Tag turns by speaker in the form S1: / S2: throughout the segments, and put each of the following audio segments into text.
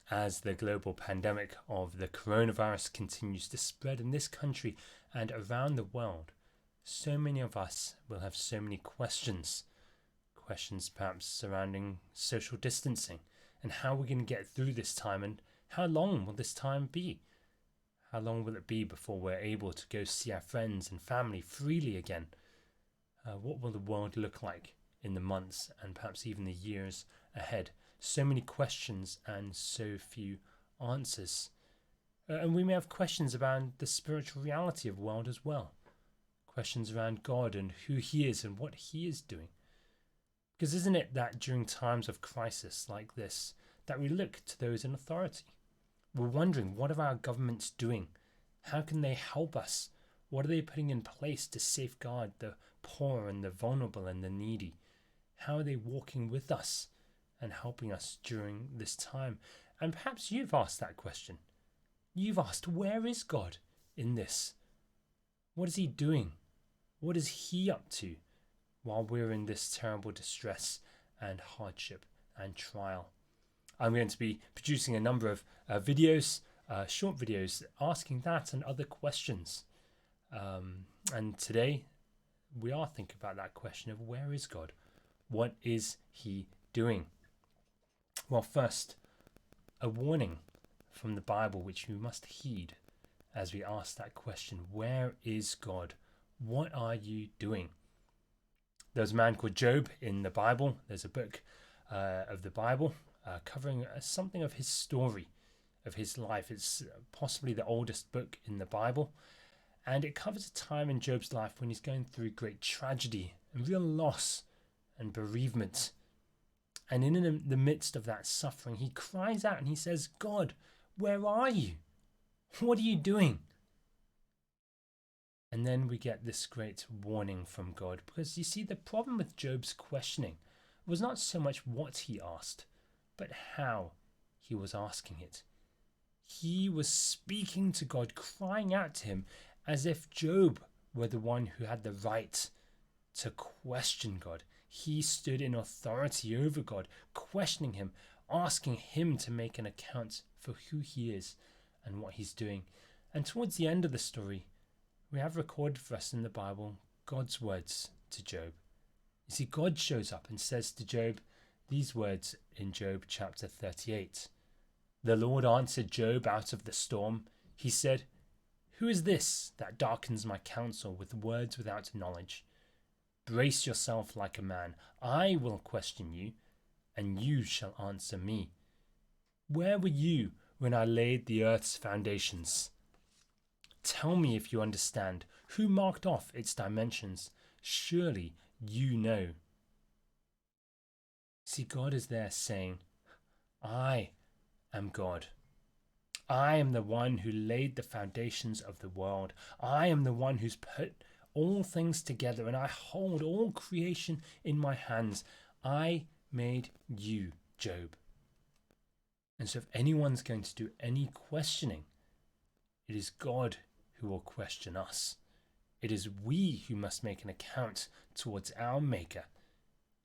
S1: as the global pandemic of the coronavirus continues to spread in this country and around the world, so many of us will have so many questions. Questions perhaps surrounding social distancing and how we're going to get through this time, and how long will this time be? How long will it be before we're able to go see our friends and family freely again? What will the world look like in the months and perhaps even the years ahead? So many questions and so few answers. And we may have questions around the spiritual reality of the world as well. Questions around God and who he is and what he is doing. Because isn't it that during times of crisis like this, that we look to those in authority? We're wondering, what are our governments doing? How can they help us? What are they putting in place to safeguard the poor and the vulnerable and the needy? How are they walking with us and helping us during this time? And perhaps you've asked that question. You've asked, where is God in this? What is he doing? What is he up to while we're in this terrible distress and hardship and trial? I'm going to be producing a number of videos, short videos, asking that and other questions. And today we are thinking about that question of where is God? What is he doing? Well, first, a warning from the Bible which we must heed as we ask that question. Where is God? What are you doing? There's a man called Job in the Bible. There's a book of the Bible covering something of his story, of his life. It's possibly the oldest book in the Bible. And it covers a time in Job's life when he's going through great tragedy and real loss and bereavement. And in the midst of that suffering, he cries out and he says, God, where are you? What are you doing? And then we get this great warning from God, because you see, the problem with Job's questioning was not so much what he asked, but how he was asking it. He was speaking to God, crying out to him as if Job were the one who had the right to question God. He stood in authority over God, questioning him, asking him to make an account for who he is and what he's doing. And towards the end of the story, we have recorded for us in the Bible God's words to Job. You see, God shows up and says to Job these words in Job chapter 38. The Lord answered Job out of the storm. He said, who is this that darkens my counsel with words without knowledge? Brace yourself like a man. I will question you, and you shall answer me. Where were you when I laid the earth's foundations? Tell me if you understand. Who marked off its dimensions? Surely you know. See, God is there saying, I am God. I am the one who laid the foundations of the world. I am the one who's put all things together, and I hold all creation in my hands. I made you, Job. And so if anyone's going to do any questioning, it is God who will question us. It is we who must make an account towards our Maker.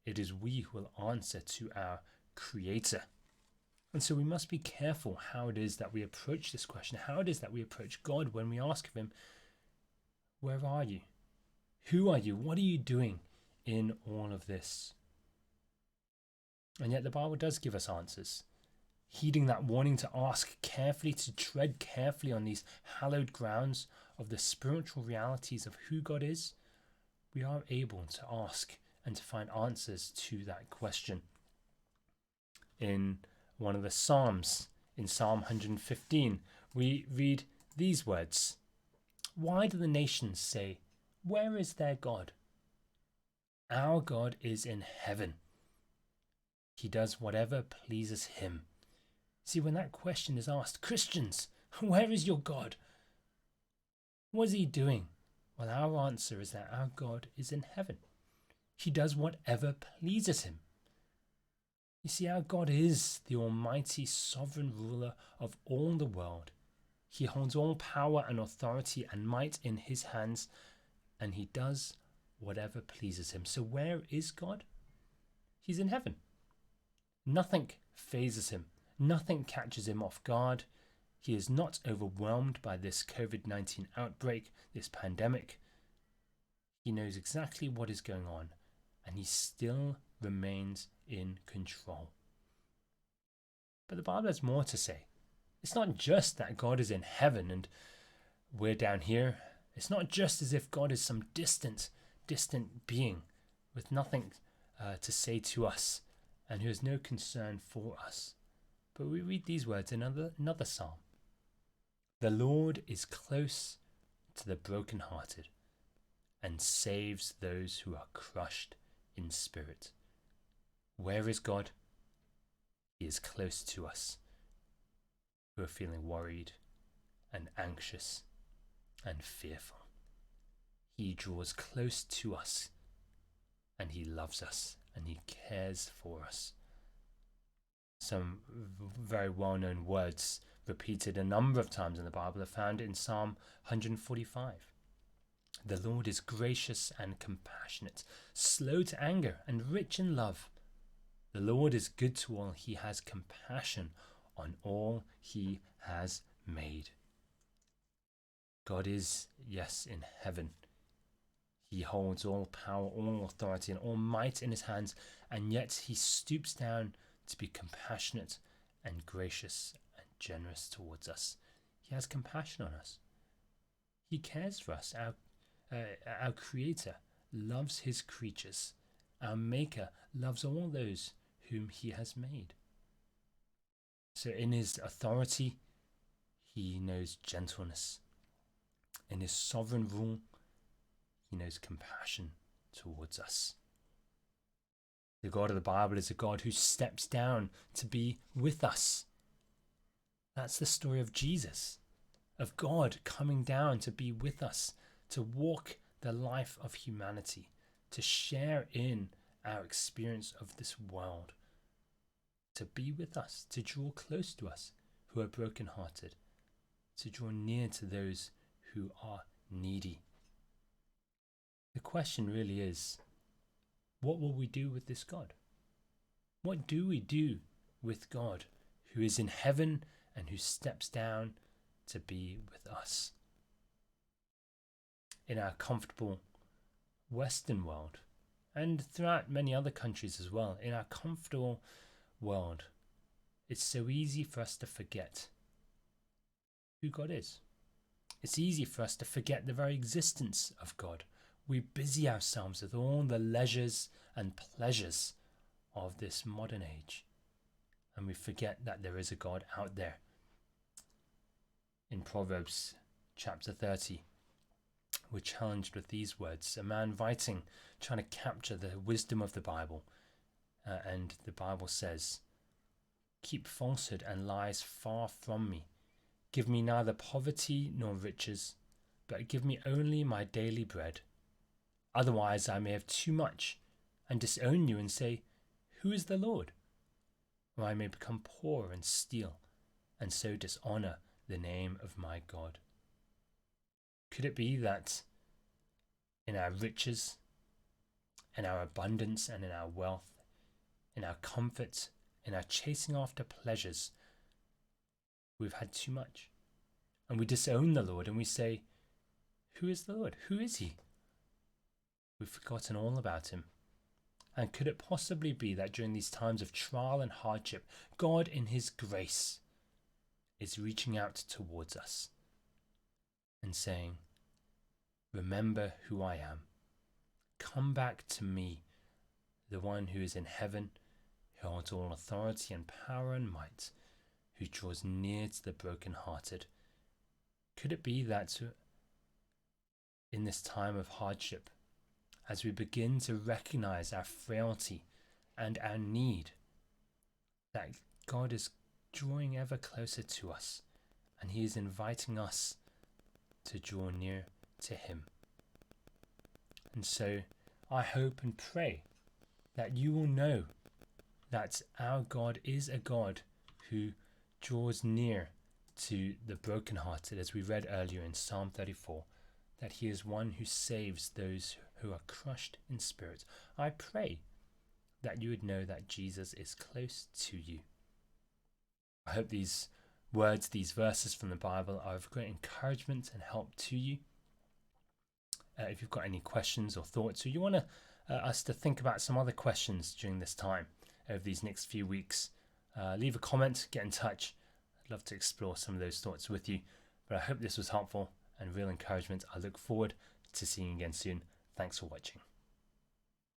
S1: It is we who will answer to our Creator. And so we must be careful how it is that we approach this question, how it is that we approach God when we ask of him, where are you? Who are you? What are you doing in all of this? And yet the Bible does give us answers. Heeding that warning to ask carefully, to tread carefully on these hallowed grounds of the spiritual realities of who God is, we are able to ask and to find answers to that question. In one of the Psalms, in Psalm 115, we read these words. Why do the nations say, where is their God? Our God is in heaven. He does whatever pleases him. See, when that question is asked, Christians, where is your God? What is he doing? Well, our answer is that our God is in heaven. He does whatever pleases him. You see, our God is the almighty sovereign ruler of all the world. He holds all power and authority and might in his hands, and he does whatever pleases him. So where is God? He's in heaven. Nothing phases him. Nothing catches him off guard. He is not overwhelmed by this COVID-19 outbreak, this pandemic. He knows exactly what is going on, and he still remains in control. But the Bible has more to say. It's not just that God is in heaven and we're down here. It's not just as if God is some distant being with nothing to say to us and who has no concern for us. But we read these words in another psalm. The Lord is close to the brokenhearted and saves those who are crushed in spirit. Where is God? He is close to us who are feeling worried and anxious and fearful. He draws close to us and he loves us and he cares for us. Some very well-known words repeated a number of times in the Bible are found in Psalm 145. The Lord is gracious and compassionate, slow to anger and rich in love. The Lord is good to all. He has compassion on all he has made. God is, yes, in heaven. He holds all power, all authority, and all might in his hands, and yet he stoops down to be compassionate and gracious and generous towards us. He has compassion on us. He cares for us. Our Creator loves his creatures. Our Maker loves all those whom he has made. So in his authority, he knows gentleness. In his sovereign rule, he knows compassion towards us. The God of the Bible is a God who steps down to be with us. That's the story of Jesus, of God coming down to be with us, to walk the life of humanity, to share in our experience of this world, to be with us, to draw close to us who are brokenhearted, to draw near to those who are needy. The question really is, what will we do with this God? What do we do with God who is in heaven and who steps down to be with us? In our comfortable Western world, and throughout many other countries as well, in our comfortable world, it's so easy for us to forget who God is. It's easy for us to forget the very existence of God. We busy ourselves with all the leisures and pleasures of this modern age, and we forget that there is a God out there. In Proverbs chapter 30, we're challenged with these words. A man writing, trying to capture the wisdom of the Bible, and the Bible says, "Keep falsehood and lies far from me. Give me neither poverty nor riches, but give me only my daily bread. Otherwise I may have too much and disown you and say, 'Who is the Lord?' Or I may become poor and steal, and so dishonor the name of my God." Could it be that in our riches, in our abundance and in our wealth, in our comfort, in our chasing after pleasures, we've had too much? And we disown the Lord and we say, "Who is the Lord? Who is he?" We've forgotten all about him. And could it possibly be that during these times of trial and hardship, God in his grace is reaching out towards us and saying, "Remember who I am. Come back to me, the one who is in heaven, who holds all authority and power and might, who draws near to the brokenhearted." Could it be that in this time of hardship, as we begin to recognize our frailty and our need, that God is drawing ever closer to us and he is inviting us to draw near to him? And so I hope and pray that you will know that our God is a God who draws near to the brokenhearted, as we read earlier in Psalm 34, that he is one who saves those who are crushed in spirit. I pray that you would know that Jesus is close to you. I hope these words, these verses from the Bible are of great encouragement and help to you. If you've got any questions or thoughts, or you want us to think about some other questions during this time over these next few weeks, leave a comment, get in touch. I'd love to explore some of those thoughts with you. But I hope this was helpful and real encouragement. I look forward to seeing you again soon. Thanks for watching.